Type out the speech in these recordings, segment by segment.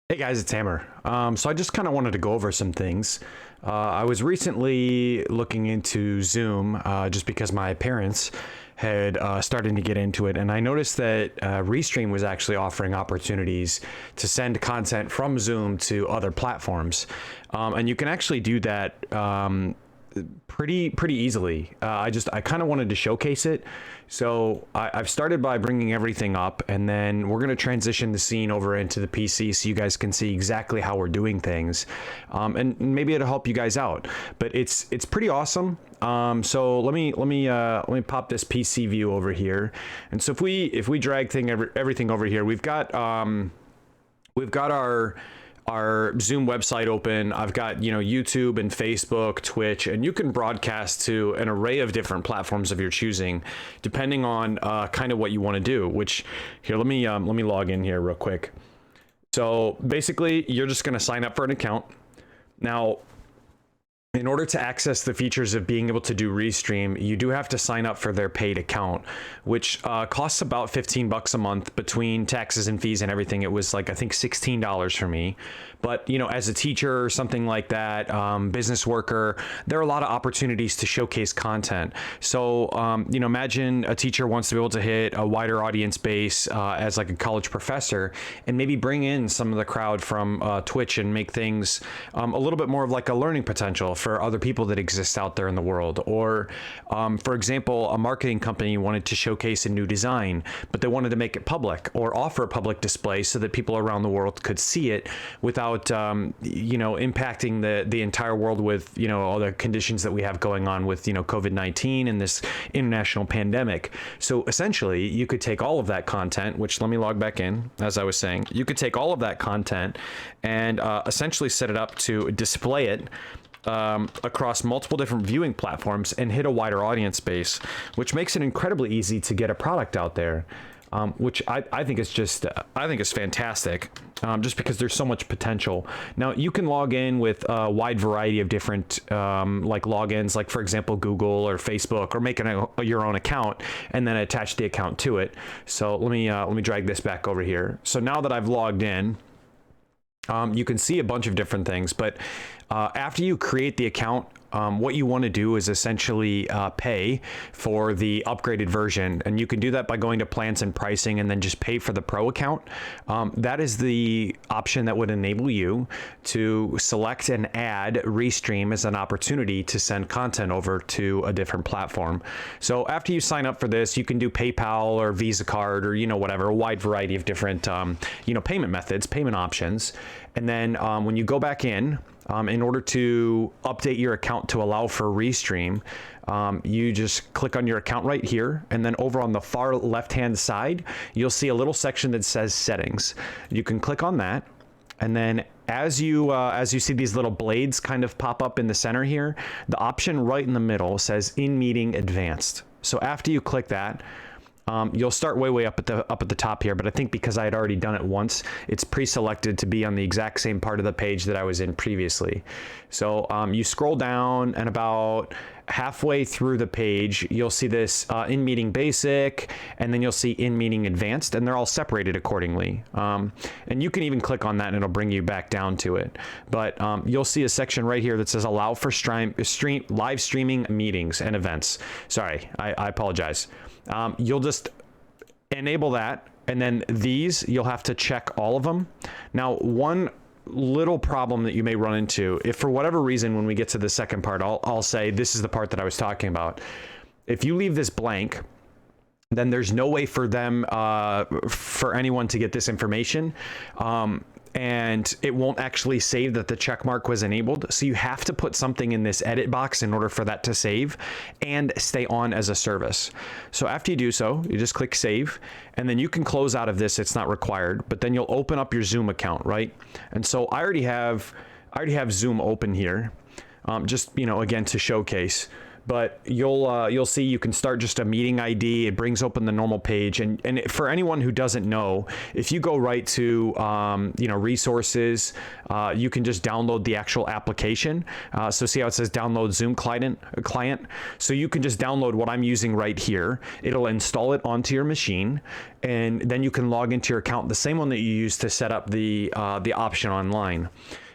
Hey guys, it's Hammer. So I just kind of wanted to go over some things. I was recently looking into Zoom just because my parents had started to get into it, and I noticed that Restream was actually offering opportunities to send content from Zoom to other platforms, and you can actually do that pretty easily. I kind of wanted to showcase it. So I've started by bringing everything up, and then we're going to transition the scene over into the PC so you guys can see exactly how we're doing things, and maybe it'll help you guys out. But it's pretty awesome. So let me pop this PC view over here, and so if we drag everything over here, we've got our Zoom website open. I've got, YouTube and Facebook, Twitch, and you can broadcast to an array of different platforms of your choosing, depending on kind of what you want to do. Which here, let me log in here real quick. So basically, you're just going to sign up for an account. Now, in order to access the features of being able to do Restream, you do have to sign up for their paid account, which costs about $15 a month between taxes and fees and everything. It was like, I think $16 for me. But, as a teacher or something like that, business worker, there are a lot of opportunities to showcase content. So, imagine a teacher wants to be able to hit a wider audience base as like a college professor, and maybe bring in some of the crowd from Twitch and make things a little bit more of like a learning potential for other people that exist out there in the world. Or for example, a marketing company wanted to showcase a new design, but they wanted to make it public or offer a public display so that people around the world could see it without impacting the entire world with all the conditions that we have going on with COVID-19 and this international pandemic. So essentially you could take all of that content, which, let me log back in, as I was saying, you could take all of that content and essentially set it up to display it across multiple different viewing platforms and hit a wider audience base, which makes it incredibly easy to get a product out there, which I think is just I think is fantastic, just because there's so much potential. Now you can log in with a wide variety of different like logins, like for example Google or Facebook, or make your own account and then attach the account to it. So let me drag this back over here. So now that I've logged in, you can see a bunch of different things, but after you create the account, what you want to do is essentially pay for the upgraded version, and you can do that by going to plans and pricing and then just pay for the pro account. That is the option that would enable you to select and add Restream as an opportunity to send content over to a different platform. So after you sign up for this, you can do PayPal or Visa card or whatever, a wide variety of different payment methods, payment options. And then when you go back in order to update your account to allow for Restream, you just click on your account right here, and then over on the far left hand side you'll see a little section that says settings. You can click on that, and then as you see these little blades kind of pop up in the center here, the option right in the middle says in meeting advanced. So after you click that, you'll start way up at the top here, but I think because I had already done it once, it's pre-selected to be on the exact same part of the page that I was in previously. So you scroll down, and about halfway through the page you'll see this in meeting basic, and then you'll see in meeting advanced, and they're all separated accordingly. And you can even click on that and it'll bring you back down to it. But you'll see a section right here that says allow for live streaming meetings and events. Sorry, I apologize. You'll just enable that, and then these, you'll have to check all of them. Now, one little problem that you may run into, if for whatever reason when we get to the second part, I'll say this is the part that I was talking about. If you leave this blank, then there's no way for them, for anyone to get this information. And it won't actually save that the check mark was enabled. So you have to put something in this edit box in order for that to save and stay on as a service. So after you do so, you just click save, and then you can close out of this. It's not required, but then you'll open up your Zoom account, right? And so I already have Zoom open here, just, again, to showcase. but you'll see you can start just a meeting ID. It brings open the normal page, and for anyone who doesn't know, if you go right to resources, you can just download the actual application. So see how it says download Zoom client? So you can just download what I'm using right here. It'll install it onto your machine, and then you can log into your account, the same one that you used to set up the option online.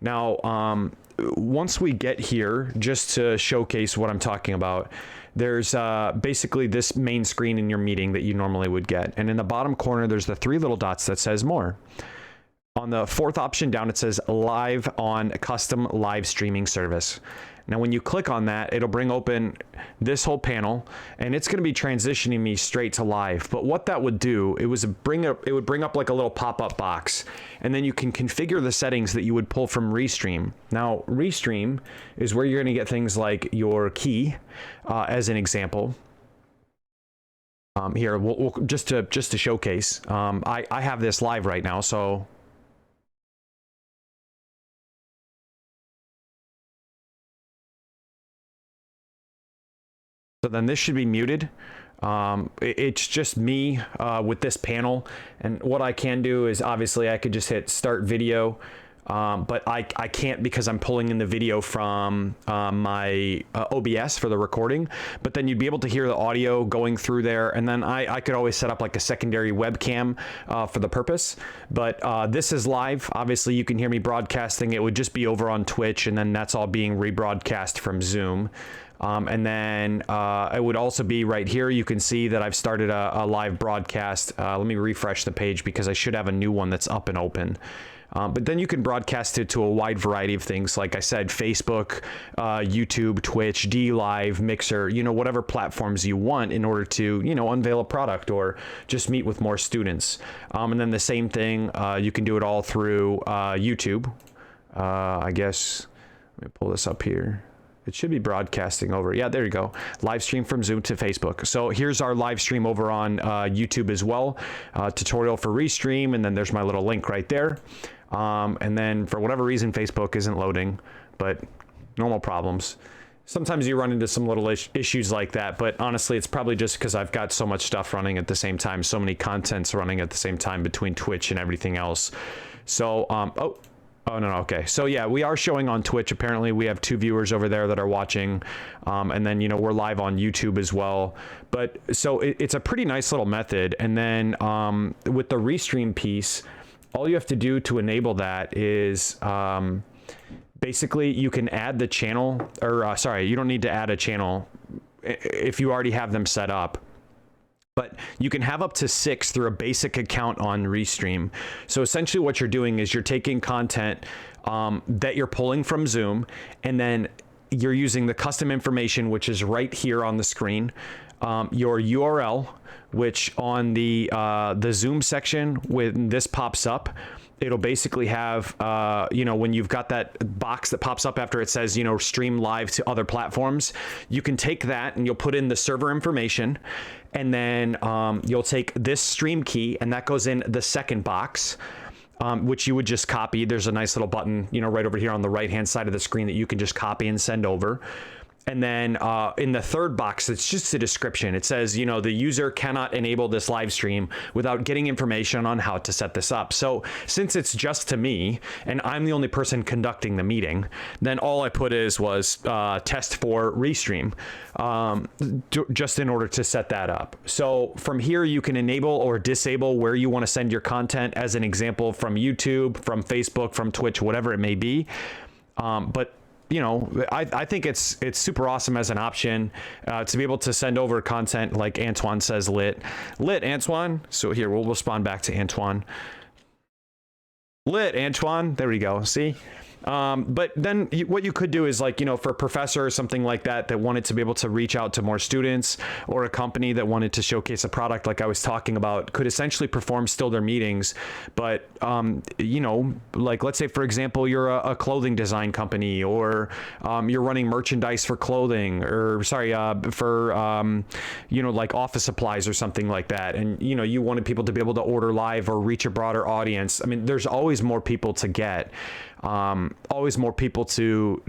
Now, once we get here, just to showcase what I'm talking about, there's basically this main screen in your meeting that you normally would get. And in the bottom corner, there's the 3 little dots that says more. On the 4th option down, it says live on custom live streaming service. Now, when you click on that, it'll bring open this whole panel, and it's going to be transitioning me straight to live. But what that would do, it would bring up like a little pop-up box, and then you can configure the settings that you would pull from Restream. Now, Restream is where you're going to get things like your key, as an example. Here, we'll just to showcase. I have this live right now, so. So then this should be muted. It's just me with this panel, and what I can do is obviously I could just hit start video, but I can't because I'm pulling in the video from my OBS for the recording. But then you'd be able to hear the audio going through there, and then I could always set up like a secondary webcam for the purpose. But this is live. Obviously you can hear me broadcasting. It would just be over on Twitch, and then that's all being rebroadcast from Zoom. And then it would also be right here. You can see that I've started a live broadcast. Let me refresh the page because I should have a new one that's up and open. But then you can broadcast it to a wide variety of things. Like I said, Facebook, YouTube, Twitch, DLive, Mixer, whatever platforms you want in order to, unveil a product or just meet with more students. And then the same thing, you can do it all through YouTube. I guess, let me pull this up here. It should be broadcasting over. Yeah, there you go. Live stream from Zoom to Facebook. So here's our live stream over on YouTube as well. Tutorial for Restream, and then there's my little link right there. And then for whatever reason, Facebook isn't loading, but normal problems. Sometimes you run into some little issues like that, but honestly, it's probably just because I've got so much stuff running at the same time, so many contents running at the same time between Twitch and everything else. So, Oh, no, okay. So yeah, we are showing on Twitch. Apparently we have 2 viewers over there that are watching. And then, we're live on YouTube as well. But so it's a pretty nice little method. And then with the Restream piece, all you have to do to enable that is basically you can add the channel, or sorry, you don't need to add a channel if you already have them set up. But you can have up to 6 through a basic account on Restream. So essentially what you're doing is you're taking content that you're pulling from Zoom, and then you're using the custom information, which is right here on the screen, your URL, which on the Zoom section, when this pops up, it'll basically have, when you've got that box that pops up after it says, stream live to other platforms, you can take that and you'll put in the server information, and then you'll take this stream key, and that goes in the second box, which you would just copy. There's a nice little button, right over here on the right-hand side of the screen that you can just copy and send over. And then in the third box, it's just a description. It says, the user cannot enable this live stream without getting information on how to set this up. So since it's just to me and I'm the only person conducting the meeting, then all I put was test for Restream, just in order to set that up. So from here, you can enable or disable where you want to send your content, as an example, from YouTube, from Facebook, from Twitch, whatever it may be. But I think it's super awesome as an option to be able to send over content, like Antoine says, lit Antoine. So here, we'll respond back to Antoine. Lit Antoine. There we go. See? But then what you could do is, like, for a professor or something like that wanted to be able to reach out to more students, or a company that wanted to showcase a product like I was talking about, could essentially perform still their meetings. But, like, let's say, for example, you're a clothing design company, or you're running merchandise for clothing, or for, like office supplies or something like that. And, you wanted people to be able to order live or reach a broader audience. I mean, there's always more people to get. Always more people to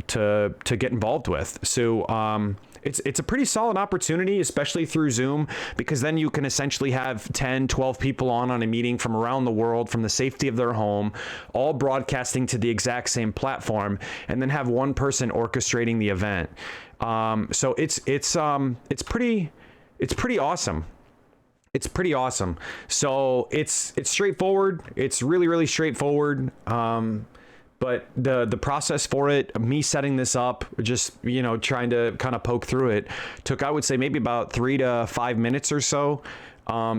get involved with. So it's a pretty solid opportunity, especially through Zoom, because then you can essentially have 10, 12 people on a meeting from around the world, from the safety of their home, all broadcasting to the exact same platform, and then have one person orchestrating the event. So it's pretty awesome. It's pretty awesome. So it's straightforward. It's really straightforward. But the process for it, me setting this up, just, you know, trying to kind of poke through it, took, I would say, maybe about 3 to 5 minutes or so,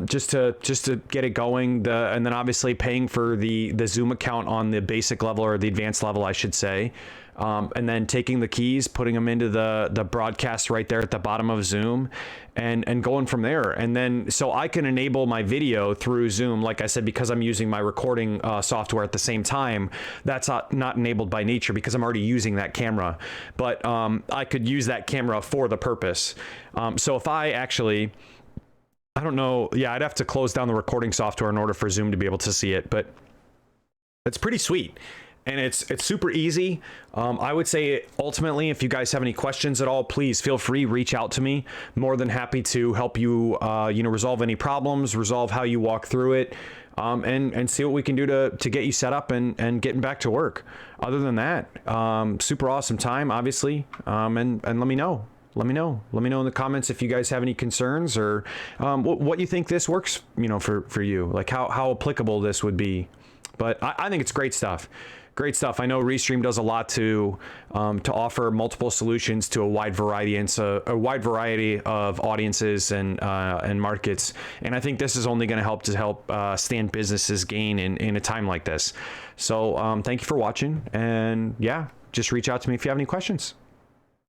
just to get it going. And then obviously paying for the Zoom account on the basic level, or the advanced level, I should say. And then taking the keys, putting them into the broadcast right there at the bottom of Zoom, and going from there. And then, so I can enable my video through Zoom, like I said, because I'm using my recording software at the same time. That's not enabled by nature because I'm already using that camera, but I could use that camera for the purpose. So if I actually, I don't know, yeah, I'd have to close down the recording software in order for Zoom to be able to see it, but it's pretty sweet. And it's super easy. I would say, ultimately, if you guys have any questions at all, please feel free, reach out to me. More than happy to help you, resolve any problems, resolve how you walk through it, and see what we can do to get you set up and getting back to work. Other than that, super awesome time, obviously. And let me know. Let me know in the comments if you guys have any concerns, or what you think this works, for you, like how applicable this would be. But I think it's great stuff. Great stuff. I know Restream does a lot to offer multiple solutions to a wide variety of audiences and markets. And I think this is only going to help stand businesses gain in a time like this. So thank you for watching, and yeah, just reach out to me if you have any questions.